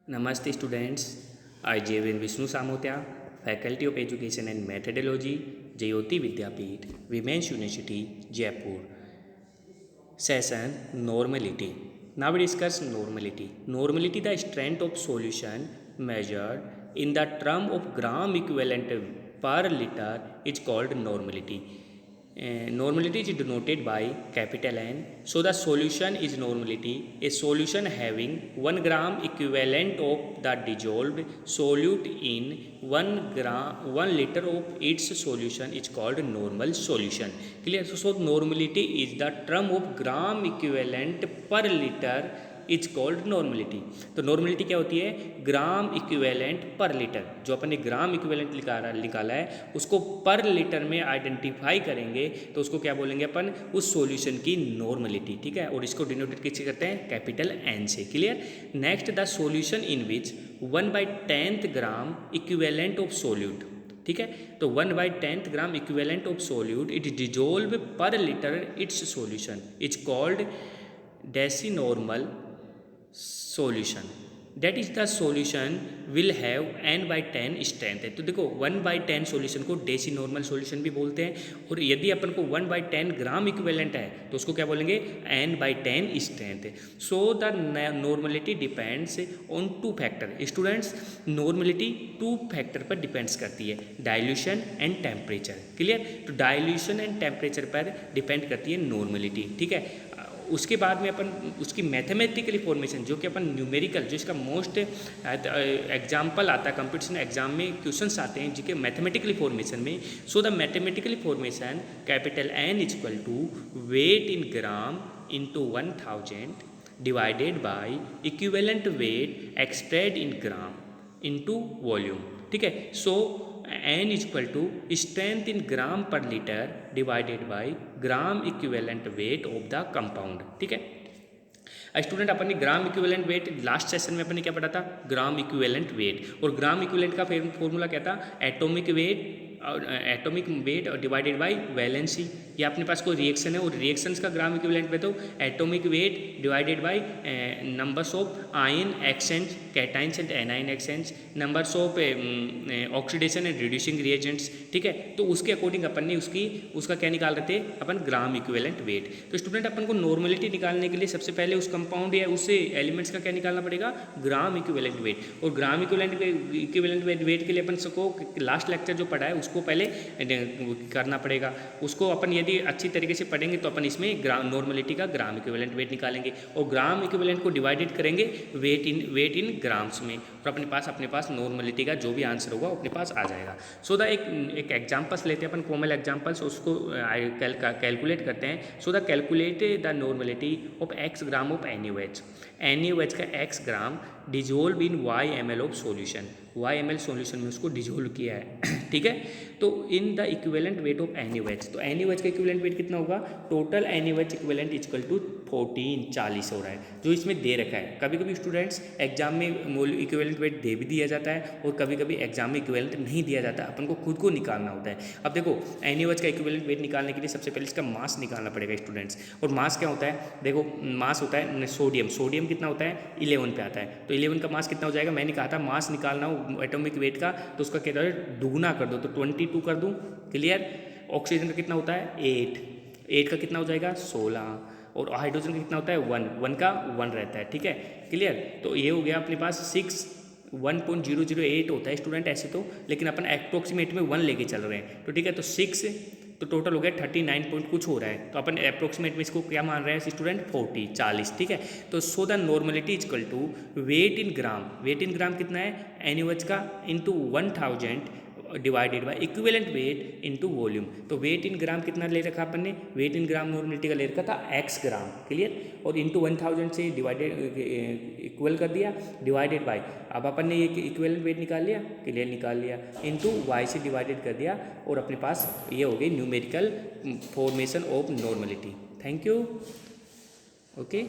Namaste students, I J.V.N. Vishnu Samotia, Faculty of Education and Methodology, Jyoti Vidyapeeth, Women's University, Jaipur. Session Normality. Now we discuss normality. Normality, the strength of solution measured in the term of gram equivalent per liter, is called normality. Normality is denoted by capital N. So the solution is normality. A solution having 1 gram equivalent of the dissolved solute in 1 liter of its solution is called normal solution. Clear? So normality is the term of gram equivalent per liter is called normality. तो normality क्या होती है? Gram equivalent पर litre. जो अपन ने gram equivalent निकाला है उसको पर लीटर में आइडेंटिफाई करेंगे तो उसको क्या बोलेंगे अपन? उस सॉल्यूशन की नॉर्मलिटी. ठीक है, और इसको डिनोटेड किससे करते हैं? कैपिटल एन से. Clear? Next, the solution in which 1/10 gram equivalent of solute. ठीक है, तो 1/10 gram equivalent of solute it is dissolve per litre its solution is called decinormal solution. That is the solution will have n/10 strength है. तो देखो 1/10 solution को deci normal solution भी बोलते हैं, और यदि अपन को 1/10 ग्राम इक्विवेलेंट है तो उसको क्या बोलेंगे? n/10 स्ट्रेंथ है. सो the normality depends on 2 factor. Students, normality 2 factor पर डिपेंड्स करती है, डाइल्यूशन एंड टेम्परेचर. क्लियर? तो डाइल्यूशन एंड टेम्परेचर पर डिपेंड करती है नॉर्मलिटी. ठीक है, उसके बाद में अपन उसकी मैथमेटिकली फॉर्मेशन, जो कि अपन न्यूमेरिकल, जो इसका मोस्ट एग्जाम्पल आता है कंपटीशन एग्जाम में, क्वेश्चंस आते हैं जिनके मैथमेटिकली फॉर्मेशन में. So the mathematically formation capital N is equal to weight in gram into 1000 divided by equivalent weight expressed in gram into volume. ठीक है, सो n is equal to strength in gram per liter divided by gram equivalent weight of the compound. ठीक है, student अपन ने gram equivalent weight last session में अपन ने क्या पढ़ा था? Gram equivalent weight. और ग्राम इक्विवेलेंट का फॉर्मूला क्या था? Atomic weight divided by valency. या अपने पास कोई रिएक्शन है और रिएक्शंस का ग्राम इक्विवेलेंट में तो atomic weight divided by numbers of ion exchange, cations and A9 exchange, numbers of oxidation and reducing reagents. ठीक है, तो उसके अकॉर्डिंग अपन ने उसका क्या निकाल रहे थे? अपन ग्राम इक्विवेलेंट वेट. तो स्टूडेंट अपन को नॉर्मलिटी निकालने के लिए सबसे पहले उस कंपाउंड या उससे एलिमेंट्स का क्या निकालना पड़ेगा? Gram equivalent weight. और ग्राम इक्विवेलेंट वेट के लिए अपन सबको लास्ट लेक्चर जो पढ़ा है उसको पहले करना पड़ेगा. उसको अपन यदि अच्छी तरीके से पढ़ेंगे तो अपन इसमें नॉर्मलिटी का ग्राम इक्विवेलेंट वेट निकालेंगे और ग्राम इक्विवेलेंट को डिवाइडेड करेंगे वेट इन ग्राम्स में, और अपने पास नॉर्मलिटी का जो भी आंसर होगा अपने पास आ जाएगा. सो द एक एग्जाम्पल्स लेते हैं अपन, कॉमन एग्जाम्पल्स, उसको कैलकुलेट करते हैं. So the calculate the normality of x gram of NaOH का x gram dissolve in y ml of solution. y ml solution में उसको डिजोल्व किया है. ठीक है, तो in the equivalent weight of NaOH, तो NaOH का इक्विवेलेंट वेट कितना होगा? Total NaOH equivalent equal to 40 हो रहा है, जो इसमें दे रखा है. कभी कभी स्टूडेंट्स एग्जाम में इक्विवेलेंट वेट दे भी दिया जाता है और कभी कभी एग्जाम में इक्विवेलेंट नहीं दिया जाता, अपन को खुद को निकालना होता है. अब देखो NaOH का इक्विवेलेंट वेट निकालने के लिए सबसे पहले इसका मास निकालना पड़ेगा स्टूडेंट्स. और मास क्या होता है? देखो मास होता है सोडियम कितना होता है? 11 पे आता है. तो 11 का मास कितना हो जाएगा? मैंने कहा था मास निकालना हो एटॉमिक वेट का तो उसका क्या है? दुगुना कर दो, तो 22 कर दूं. क्लियर? ऑक्सीजन का कितना होता है? 8 का कितना हो जाएगा? 16. और हाइड्रोजन का कितना होता है? 1 का 1 रहता है. ठीक है, क्लियर? तो ये हो गया अपने पास 1.008 होता है स्टूडेंट ऐसे तो, लेकिन अपन अप्रोक्सीमेट में 1 लेके चल रहे हैं. तो ठीक है, तो 6 तो टोटल हो गया 39 पॉइंट कुछ हो रहा है. तो अपन अप्रोक्सीमेट में इसको क्या मान रहे हैं स्टूडेंट? 40. ठीक है, तो so the normality is equal to weight in gram कितना है? NaOH का into 1000 divided by equivalent weight into volume. तो वेट इन ग्राम कितना ले रखा अपन ने? वेट इन ग्राम नॉर्मलिटी का ले रखा था x ग्राम. क्लियर? और इनटू 1000 से डिवाइडेड इक्वल कर दिया डिवाइडेड बाय, अब अपन ने ये इक्विवेलेंट वेट निकाल लिया. क्लियर? निकाल लिया. इनटू y से डिवाइडेड कर दिया और अपने पास ये हो गई numerical formation of normality. Thank you. Okay.